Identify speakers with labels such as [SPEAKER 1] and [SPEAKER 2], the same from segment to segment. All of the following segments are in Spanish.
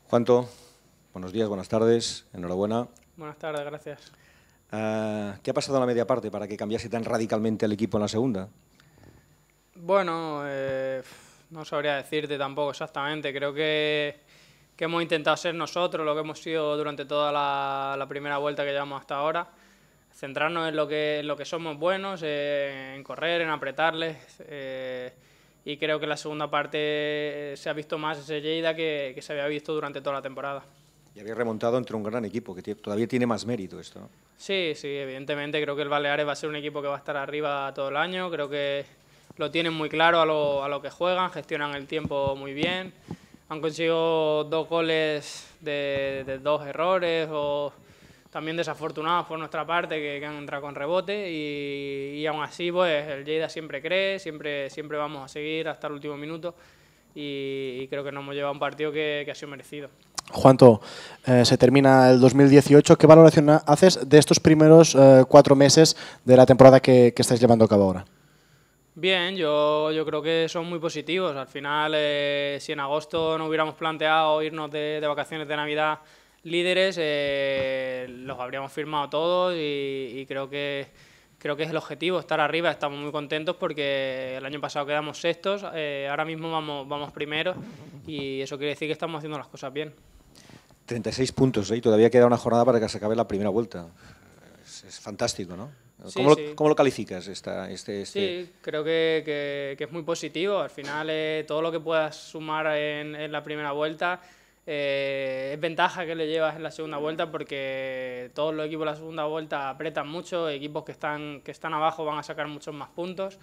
[SPEAKER 1] Juanto, buenos días, buenas tardes, enhorabuena.
[SPEAKER 2] Buenas tardes, gracias.
[SPEAKER 1] ¿Qué ha pasado en la media parte para que cambiase tan radicalmente el equipo en la segunda?
[SPEAKER 2] Bueno, no sabría decirte tampoco exactamente. Creo que hemos intentado ser nosotros lo que hemos sido durante toda la primera vuelta que llevamos hasta ahora. Centrarnos en lo que somos buenos, en correr, en apretarles. Y creo que en la segunda parte se ha visto más ese Lleida que se había visto durante toda la temporada.
[SPEAKER 1] Y había remontado entre un gran equipo, que todavía tiene más mérito esto, ¿no?
[SPEAKER 2] Sí, evidentemente creo que el Baleares va a ser un equipo que va a estar arriba todo el año. Creo que lo tienen muy claro a lo que juegan, gestionan el tiempo muy bien. Han conseguido 2 goles de 2 errores o también desafortunados por nuestra parte que han entrado con rebote y aún así pues el Lleida siempre cree, siempre vamos a seguir hasta el último minuto y creo que nos hemos llevado un partido que ha sido merecido.
[SPEAKER 3] Juanto, se termina el 2018. ¿Qué valoración haces de estos primeros 4 meses de la temporada que estáis llevando a cabo ahora?
[SPEAKER 2] Bien, yo creo que son muy positivos. Al final, si en agosto no hubiéramos planteado irnos de vacaciones de Navidad líderes, los habríamos firmado todos y creo que es el objetivo, estar arriba. Estamos muy contentos porque el año pasado quedamos sextos, ahora mismo vamos primeros y eso quiere decir que estamos haciendo las cosas bien.
[SPEAKER 1] 36 puntos, ¿eh? Y todavía queda una jornada para que se acabe la primera vuelta. Es fantástico, ¿no?
[SPEAKER 2] Sí,
[SPEAKER 1] ¿Cómo lo calificas?
[SPEAKER 2] Sí, creo que es muy positivo. Al final, todo lo que puedas sumar en la primera vuelta es ventaja que le llevas en la segunda vuelta porque todos los equipos de la segunda vuelta apretan mucho, equipos que están abajo van a sacar muchos más puntos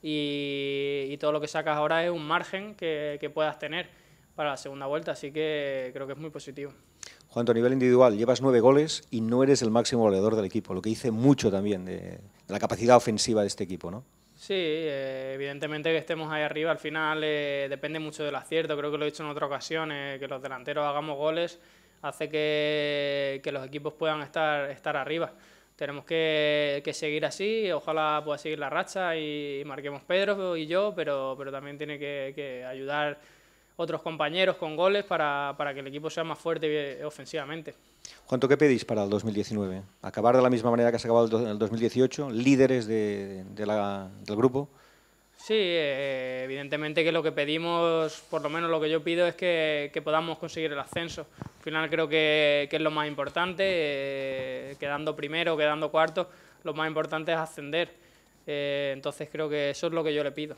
[SPEAKER 2] y todo lo que sacas ahora es un margen que puedas tener para la segunda vuelta, así que creo que es muy positivo.
[SPEAKER 1] Juanto, a nivel individual, llevas 9 goles y no eres el máximo goleador del equipo, lo que dice mucho también de la capacidad ofensiva de este equipo, ¿no?
[SPEAKER 2] Sí, evidentemente que estemos ahí arriba al final depende mucho del acierto, creo que lo he dicho en otra ocasión, que los delanteros hagamos goles hace que los equipos puedan estar arriba. Tenemos que seguir así, ojalá pueda seguir la racha y marquemos Pedro y yo, pero también tiene que ayudar otros compañeros con goles para que el equipo sea más fuerte ofensivamente.
[SPEAKER 1] Juanto, ¿qué pedís para el 2019? ¿Acabar de la misma manera que has acabado el 2018? ¿Líderes del grupo?
[SPEAKER 2] Sí, evidentemente que lo que pedimos, por lo menos lo que yo pido, es que podamos conseguir el ascenso. Al final creo que es lo más importante, quedando primero, quedando cuarto, lo más importante es ascender. Entonces creo que eso es lo que yo le pido.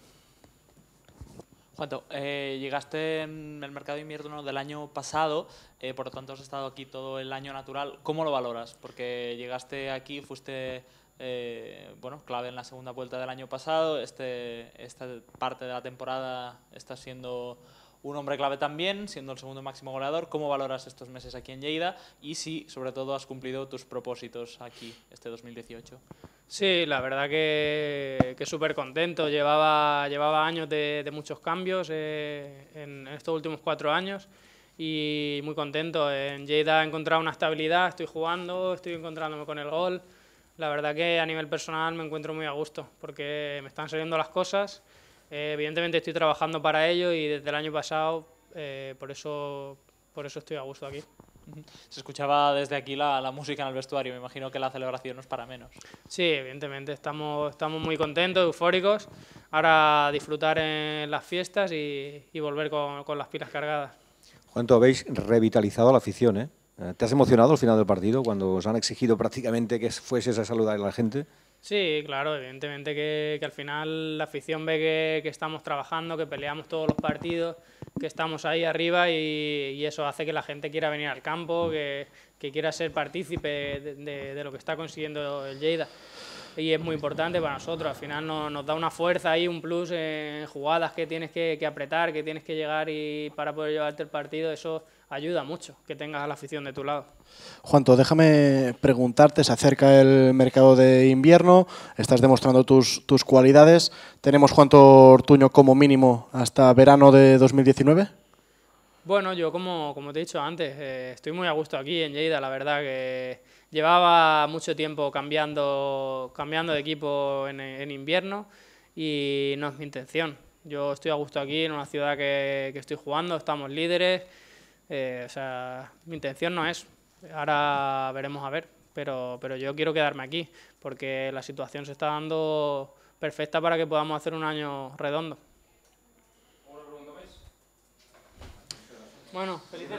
[SPEAKER 4] Juanto, llegaste en el mercado de invierno del año pasado, por lo tanto has estado aquí todo el año natural. ¿Cómo lo valoras? Porque llegaste aquí, fuiste clave en la segunda vuelta del año pasado, esta parte de la temporada estás siendo un hombre clave también, siendo el segundo máximo goleador. ¿Cómo valoras estos meses aquí en Lleida? Y si, sobre todo, has cumplido tus propósitos aquí, este 2018.
[SPEAKER 2] Sí, la verdad que súper contento. Llevaba años de muchos cambios en estos últimos 4 años y muy contento. En Lleida he encontrado una estabilidad, estoy jugando, estoy encontrándome con el gol. La verdad que a nivel personal me encuentro muy a gusto porque me están saliendo las cosas. Evidentemente estoy trabajando para ello y desde el año pasado por eso estoy a gusto aquí.
[SPEAKER 4] Se escuchaba desde aquí la música en el vestuario, me imagino que la celebración no es para menos.
[SPEAKER 2] Sí, evidentemente, estamos muy contentos, eufóricos. Ahora disfrutar en las fiestas y volver con las pilas cargadas.
[SPEAKER 1] Juanto, habéis revitalizado a la afición, ¿eh? ¿Te has emocionado al final del partido cuando os han exigido prácticamente que fueses a saludar a la gente?
[SPEAKER 2] Sí, claro, evidentemente que al final la afición ve que estamos trabajando, que peleamos todos los partidos, que estamos ahí arriba y eso hace que la gente quiera venir al campo, que quiera ser partícipe de lo que está consiguiendo el Lleida. Y es muy importante para nosotros, al final nos da una fuerza ahí, un plus en jugadas que tienes que apretar, que tienes que llegar y para poder llevarte el partido, eso ayuda mucho, que tengas a la afición de tu lado.
[SPEAKER 3] Juanto, déjame preguntarte, se acerca el mercado de invierno, estás demostrando tus cualidades. ¿Tenemos Juanto Ortuño como mínimo hasta verano de 2019?
[SPEAKER 2] Bueno, yo como te he dicho antes, estoy muy a gusto aquí en Lleida, la verdad que llevaba mucho tiempo cambiando de equipo en invierno y no es mi intención. Yo estoy a gusto aquí en una ciudad que estoy jugando, estamos líderes, O sea, mi intención no es. Ahora veremos a ver, pero yo quiero quedarme aquí, porque la situación se está dando perfecta para que podamos hacer un año redondo. Bueno, felices